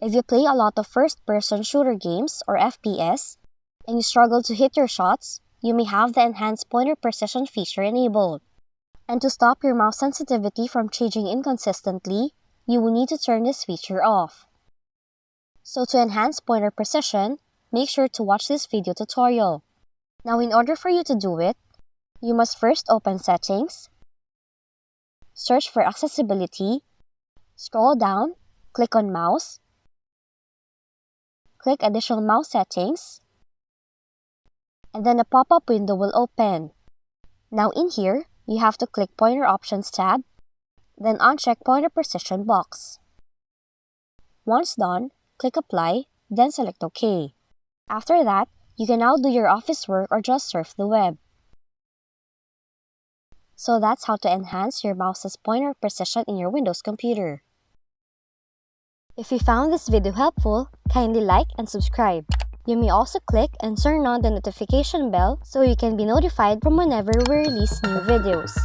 If you play a lot of first-person shooter games or FPS, and you struggle to hit your shots, you may have the Enhanced Pointer Precision feature enabled. And to stop your mouse sensitivity from changing inconsistently, you will need to turn this feature off. So to enhance pointer precision, make sure to watch this video tutorial. Now in order for you to do it, you must first open Settings, search for Accessibility, scroll down, click on Mouse, click Additional Mouse Settings, and then a pop-up window will open. Now in here, you have to click Pointer Options tab, then uncheck Pointer Precision box. Once done, click Apply, then select OK. After that, you can now do your office work or just surf the web. So that's how to enhance your mouse's pointer precision in your Windows computer. If you found this video helpful, kindly like and subscribe. You may also click and turn on the notification bell so you can be notified from whenever we release new videos.